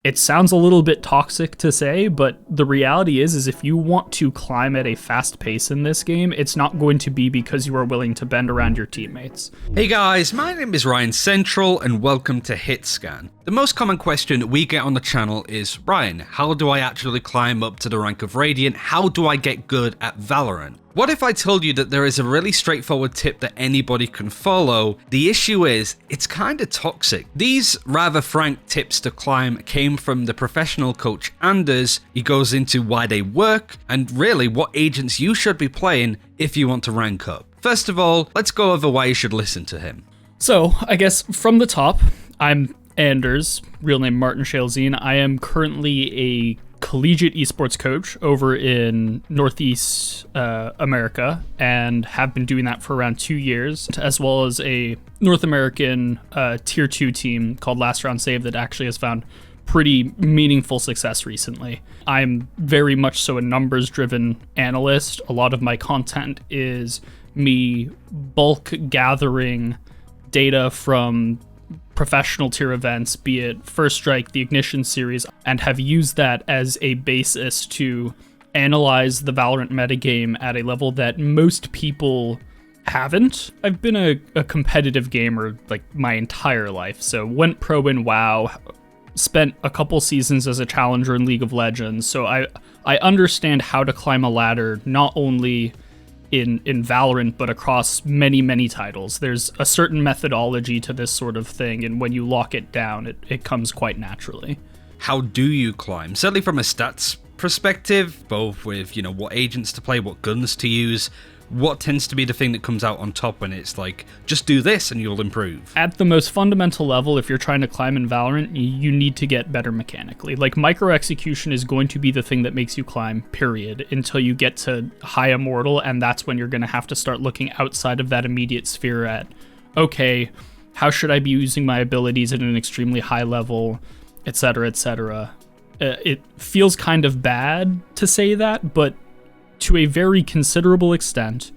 It sounds a little bit toxic to say, but the reality is if you want to climb at a fast pace in this game, it's not going to be because you are willing to bend around your teammates. Hey guys, my name is RyanCentral and welcome to HitScan. The most common question we get on the channel is, Ryan, how do I actually climb up to the rank of Radiant? How do I get good at Valorant? What if I told you that there is a really straightforward tip that anybody can follow? The issue is, it's kind of toxic. These rather frank tips to climb came from the professional coach Anders. He goes into why they work and really what agents you should be playing if you want to rank up. First of all, let's go over why you should listen to him. So, I guess from the top, I'm Anders, real name Martin Shalzine. I am currently a collegiate esports coach over in Northeast America and have been doing that for around 2 years, as well as a North American tier 2 team called Last Round Save that actually has found pretty meaningful success recently. I'm very much so a numbers driven analyst. A lot of my content is me bulk gathering data from professional tier events, be it First Strike, the Ignition series, and have used that as a basis to analyze the Valorant metagame at a level that most people haven't. I've been a competitive gamer like my entire life, so went pro in WoW, spent a couple seasons as a challenger in League of Legends, so I understand how to climb a ladder, not only in Valorant, but across many titles. There's a certain methodology to this sort of thing, and when you lock it down, it comes quite naturally. How do you climb? Certainly from a stats perspective, both with, what agents to play, what guns to use, what tends to be the thing that comes out on top when it's like, just do this and you'll improve? At the most fundamental level, if you're trying to climb in Valorant, you need to get better mechanically. Like, micro execution is going to be the thing that makes you climb, period, until you get to high immortal, and that's when you're going to have to start looking outside of that immediate sphere at, okay, how should I be using my abilities at an extremely high level, etc., etc. It feels kind of bad to say that, but to a very considerable extent,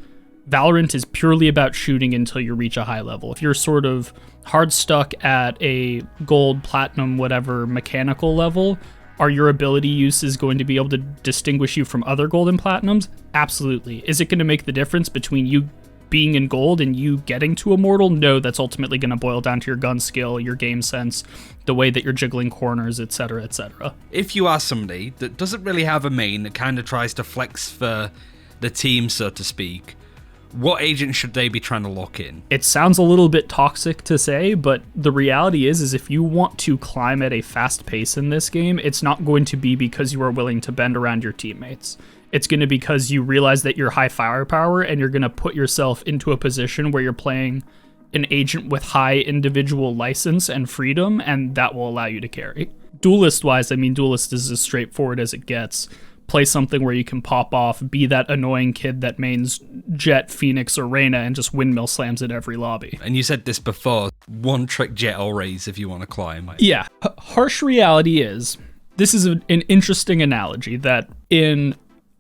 Valorant is purely about shooting until you reach a high level. If you're sort of hard stuck at a gold, platinum, whatever mechanical level, are your ability uses going to be able to distinguish you from other gold and platinums? Absolutely. Is it going to make the difference between you being in gold and you getting to immortal? No, that's ultimately going to boil down to your gun skill, your game sense, the way that you're jiggling corners, etc., etc. If you are somebody that doesn't really have a main, that kind of tries to flex for the team, so to speak, what agent should they be trying to lock in? It sounds a little bit toxic to say, but the reality is if you want to climb at a fast pace in this game, it's not going to be because you are willing to bend around your teammates. It's going to be because you realize that you're high firepower and you're going to put yourself into a position where you're playing an agent with high individual license and freedom, and that will allow you to carry. Duelist-wise, Duelist is as straightforward as it gets. Play something where you can pop off, be that annoying kid that mains Jet, Phoenix, or Reyna and just windmill slams at every lobby. And you said this before, one trick Jet or Raze if you want to climb. Yeah. Harsh reality is, this is an interesting analogy that in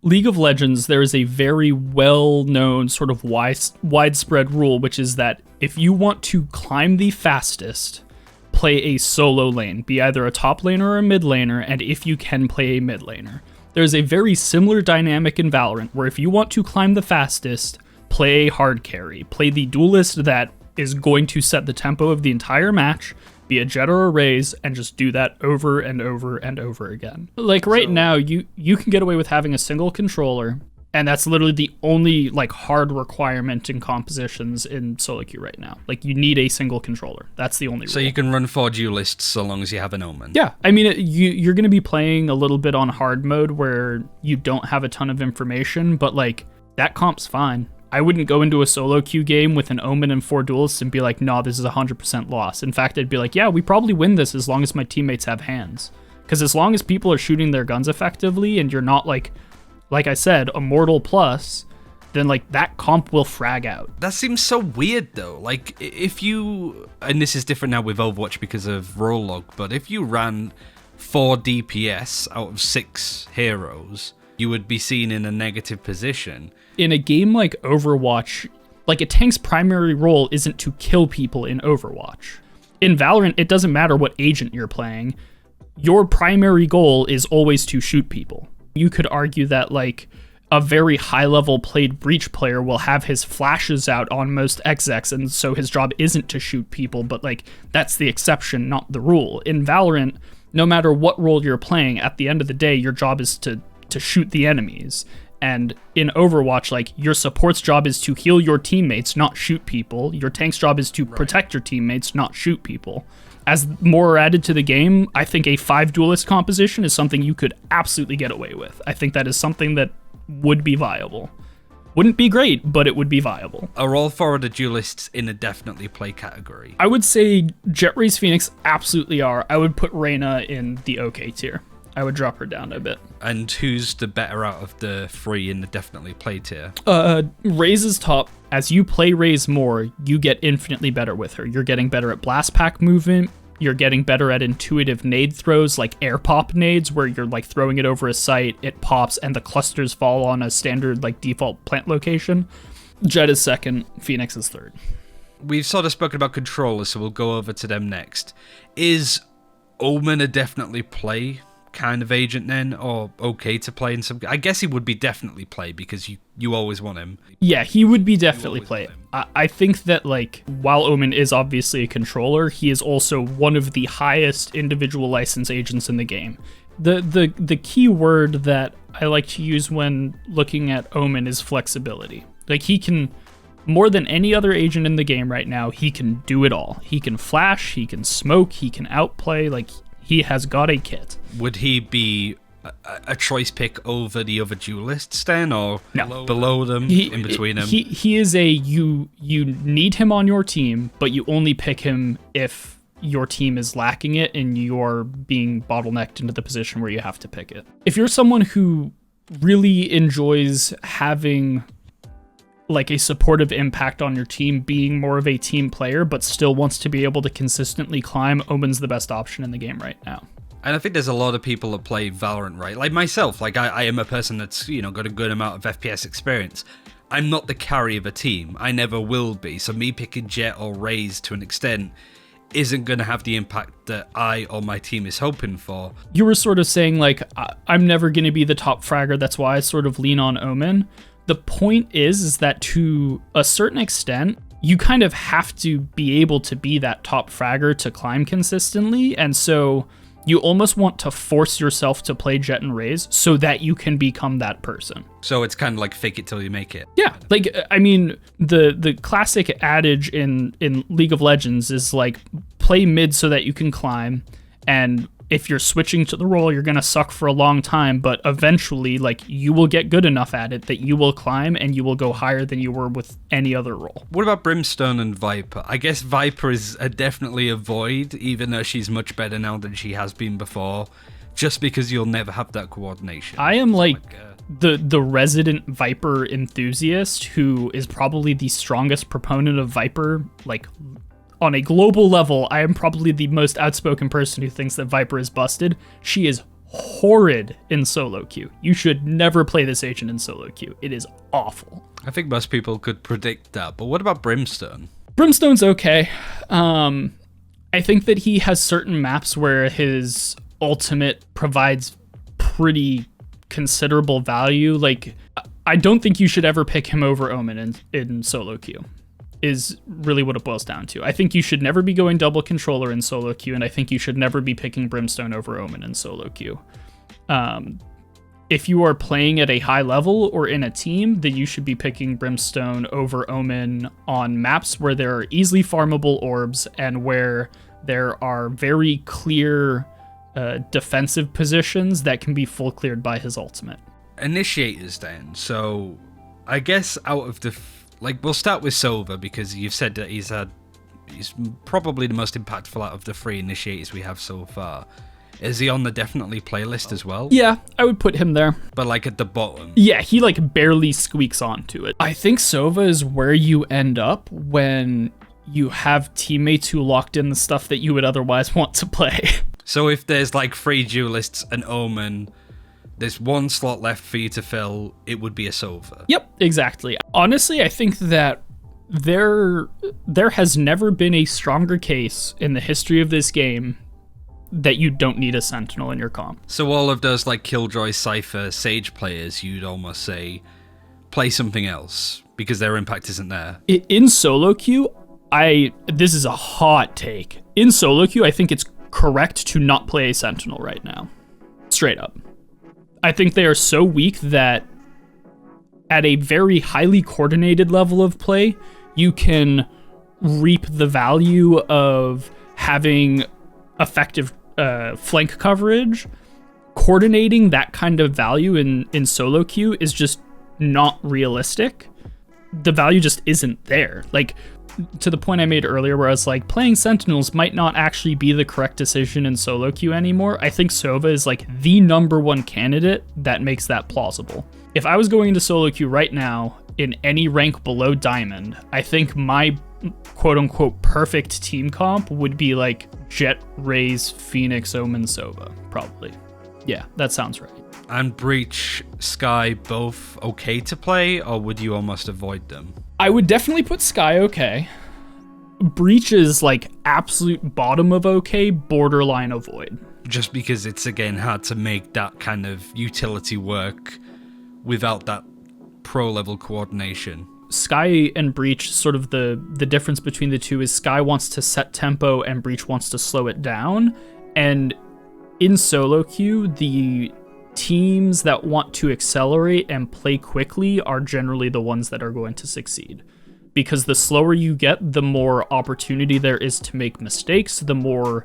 League of Legends, there is a very well-known sort of widespread rule, which is that if you want to climb the fastest, play a solo lane, be either a top laner or a mid laner, and if you can, play a mid laner. There's a very similar dynamic in Valorant, where if you want to climb the fastest, play a hard carry, play the duelist that is going to set the tempo of the entire match, be a Jet or a Raze, and just do that over and over and over again. Like right now, you can get away with having a single controller, and that's literally the only hard requirement in compositions in solo queue right now. Like, you need a single controller. That's the only rule. So you can run 4 duelists so long as you have an Omen. Yeah, you're going to be playing a little bit on hard mode where you don't have a ton of information, but that comp's fine. I wouldn't go into a solo queue game with an Omen and 4 duelists and be like, nah, this is 100% loss. In fact, I'd be like, yeah, we probably win this as long as my teammates have hands. Because as long as people are shooting their guns effectively and you're not, like I said, immortal plus, then that comp will frag out. That seems so weird though. If you, and this is different now with Overwatch because of role log, but if you ran 4 DPS out of 6 heroes, you would be seen in a negative position. In a game like Overwatch, a tank's primary role isn't to kill people in Overwatch. In Valorant, it doesn't matter what agent you're playing. your primary goal is always to shoot people. You could argue that like a very high level played breach player will have his flashes out on most execs, and so his job isn't to shoot people, but like that's the exception, not the rule. In Valorant, no matter what role you're playing, at the end of the day, your job is to shoot the enemies. And in Overwatch, like your support's job is to heal your teammates, not shoot people. Your tank's job is to protect your teammates, not shoot people. As more are added to the game, I think a 5 duelist composition is something you could absolutely get away with. I think that is something that would be viable. Wouldn't be great, but it would be viable. Are all 4 of the duelists in a definitely play category? I would say Jet Race Phoenix absolutely are. I would put Reyna in the okay tier. I would drop her down a bit. And who's the better out of the 3 in the definitely play tier? Raze is top. As you play Raze more, you get infinitely better with her. You're getting better at blast pack movement. You're getting better at intuitive nade throws, like air pop nades, where you're like throwing it over a site, it pops, and the clusters fall on a standard like default plant location. Jet is second, Phoenix is third. We've sort of spoken about controllers, so we'll go over to them next. Is Omen a definitely play kind of agent then, or okay to play in some? I guess he would be definitely play because you always want him. Yeah, he would be definitely play. I think that like while Omen is obviously a controller, he is also one of the highest individual license agents in the game. The key word that I like to use when looking at Omen is flexibility. Like he can, more than any other agent in the game right now, he can do it all. He can flash, he can smoke, he can outplay, like he has got a kit. Would he be a choice pick over the other duelists then, or no, below them, in between them? He is a, you need him on your team, but you only pick him if your team is lacking it and you're being bottlenecked into the position where you have to pick it. If you're someone who really enjoys having like a supportive impact on your team, being more of a team player, but still wants to be able to consistently climb, Omen's the best option in the game right now. And I think there's a lot of people that play Valorant, right? Like myself, like I am a person that's, got a good amount of FPS experience. I'm not the carry of a team. I never will be. So me picking Jet or Raze to an extent isn't going to have the impact that I or my team is hoping for. You were sort of saying like, I'm never going to be the top fragger. That's why I sort of lean on Omen. The point is that to a certain extent, you kind of have to be able to be that top fragger to climb consistently. And so you almost want to force yourself to play Jet and Raze so that you can become that person. So it's kind of like fake it till you make it. Yeah. Like, I mean, the classic adage in League of Legends is like, play mid so that you can climb. And if you're switching to the role, you're going to suck for a long time, but eventually, like, you will get good enough at it that you will climb and you will go higher than you were with any other role. What about Brimstone and Viper? I guess Viper is definitely a void, even though she's much better now than she has been before, just because you'll never have that coordination. I am the resident Viper enthusiast who is probably the strongest proponent of Viper, like, on a global level. I am probably the most outspoken person who thinks that Viper is busted. She is horrid in solo queue. You should never play this agent in solo queue. It is awful. I think most people could predict that, but what about Brimstone? Brimstone's okay. I think that he has certain maps where his ultimate provides pretty considerable value. Like, I don't think you should ever pick him over Omen in solo queue. Is really what it boils down to. I think you should never be going double controller in solo queue, and I think you should never be picking Brimstone over Omen in solo queue. If you are playing at a high level or in a team, then you should be picking Brimstone over Omen on maps where there are easily farmable orbs and where there are very clear defensive positions that can be full cleared by his ultimate. Initiators then. So I guess out of the we'll start with Silver, because you've said that he's probably the most impactful out of the 3 initiators we have so far. Is he on the definitely playlist as well? Yeah, I would put him there. But like at the bottom? Yeah, he like barely squeaks onto it. I think Sova is where you end up when you have teammates who locked in the stuff that you would otherwise want to play. So if there's like 3 duelists and Omen, there's 1 slot left for you to fill, it would be a Sova. Yep, exactly. Honestly, I think that there has never been a stronger case in the history of this game that you don't need a Sentinel in your comp. So all of those like Killjoy, Cypher, Sage players, you'd almost say, play something else because their impact isn't there. In solo queue, this is a hot take. In solo queue, I think it's correct to not play a Sentinel right now. Straight up. I think they are so weak that at a very highly coordinated level of play, you can reap the value of having effective flank coverage. Coordinating that kind of value in solo queue is just not realistic. The value just isn't there. Like, to the point I made earlier where I was like, playing Sentinels might not actually be the correct decision in solo queue anymore. I think Sova is like the #1 candidate that makes that plausible. If I was going into solo queue right now in any rank below Diamond, I think my quote-unquote perfect team comp would be like Jet, Raze, Phoenix, Omen, Sova, probably. Yeah, that sounds right. And Breach, Sky, both okay to play, or would you almost avoid them? I would definitely put Sky okay. Breach is like absolute bottom of okay, borderline avoid. Just because it's, again, hard to make that kind of utility work without that pro-level coordination. Sky and Breach, sort of the difference between the two is Sky wants to set tempo and Breach wants to slow it down. And in solo queue, the teams that want to accelerate and play quickly are generally the ones that are going to succeed. Because the slower you get, the more opportunity there is to make mistakes, the more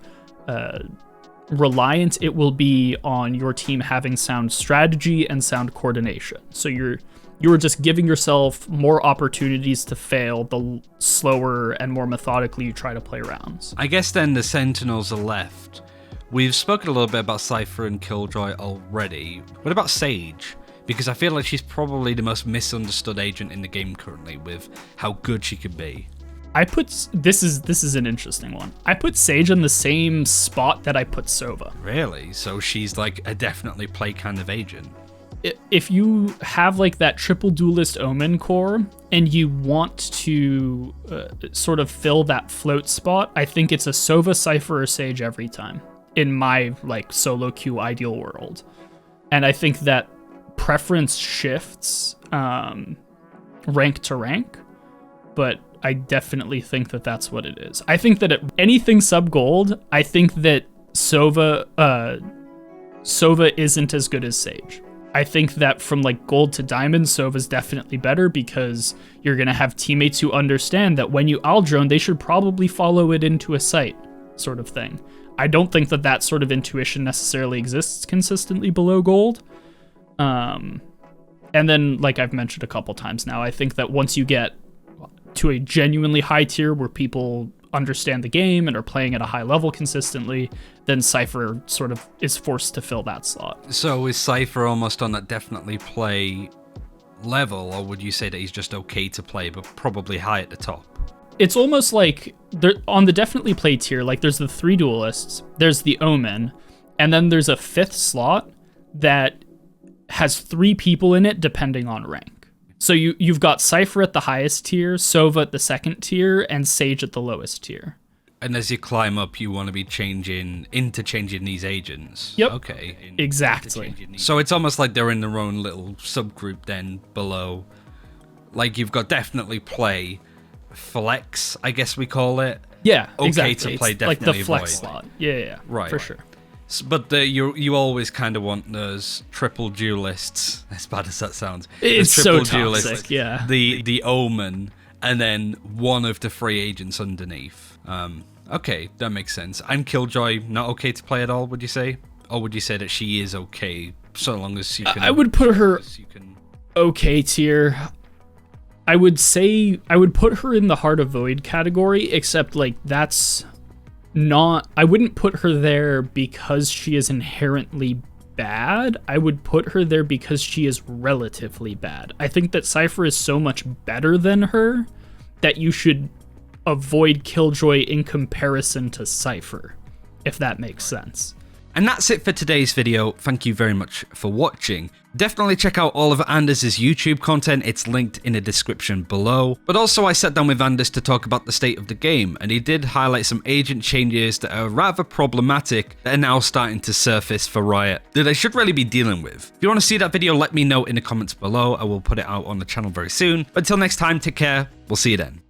reliant it will be on your team having sound strategy and sound coordination. So you're just giving yourself more opportunities to fail the slower and more methodically you try to play rounds. I guess then the Sentinels are left. We've spoken a little bit about Cypher and Killjoy already. What about Sage? Because I feel like she's probably the most misunderstood agent in the game currently with how good she could be. This is an interesting one. I put Sage in the same spot that I put Sova. Really? So she's like a definitely play kind of agent. If you have like that triple duelist Omen core and you want to sort of fill that float spot, I think it's a Sova, Cypher, or Sage every time in my like solo queue ideal world. And I think that preference shifts rank to rank, but I definitely think that that's what it is. I think that at anything sub gold, I think that Sova isn't as good as Sage. I think that from like gold to diamond, Sova's definitely better because you're going to have teammates who understand that when you Aldrone, they should probably follow it into a site sort of thing. I don't think that that sort of intuition necessarily exists consistently below gold. And then, like I've mentioned a couple times now, I think that once you get to a genuinely high tier where people understand the game and are playing at a high level consistently, then Cypher sort of is forced to fill that slot. So is Cypher almost on that definitely play level, or would you say that he's just okay to play but probably high at the top? It's almost like on the definitely play tier, like there's the 3 duelists, there's the Omen, and then there's a 5th slot that has 3 people in it depending on rank. So you've got Cypher at the highest tier, Sova at the 2nd tier, and Sage at the lowest tier. And as you climb up, you want to be interchanging these agents. Yep. Okay. Exactly. So it's almost like they're in their own little subgroup then below. Like you've got definitely play, flex, I guess we call it. Yeah, okay exactly. To play, it's definitely like the flex avoid. slot. Yeah, right, for sure. But you always kind of want those triple duelists, as bad as that sounds. It's so toxic, yeah. The Omen, and then one of the 3 agents underneath. Okay, that makes sense. And Killjoy, not okay to play at all, would you say? Or would you say that she is okay, so long as you can... I would put her okay tier. I would say I would put her in the Heart of Void category, except like that's... I wouldn't put her there because she is inherently bad. I would put her there because she is relatively bad. I think that Cypher is so much better than her that you should avoid Killjoy in comparison to Cypher, if that makes sense. And that's it for today's video. Thank you very much for watching. Definitely check out all of Anders' YouTube content, it's linked in the description below. But also I sat down with Anders to talk about the state of the game, and he did highlight some agent changes that are rather problematic that are now starting to surface for Riot, that I should really be dealing with. If you want to see that video, let me know in the comments below, I will put it out on the channel very soon. But until next time, take care, we'll see you then.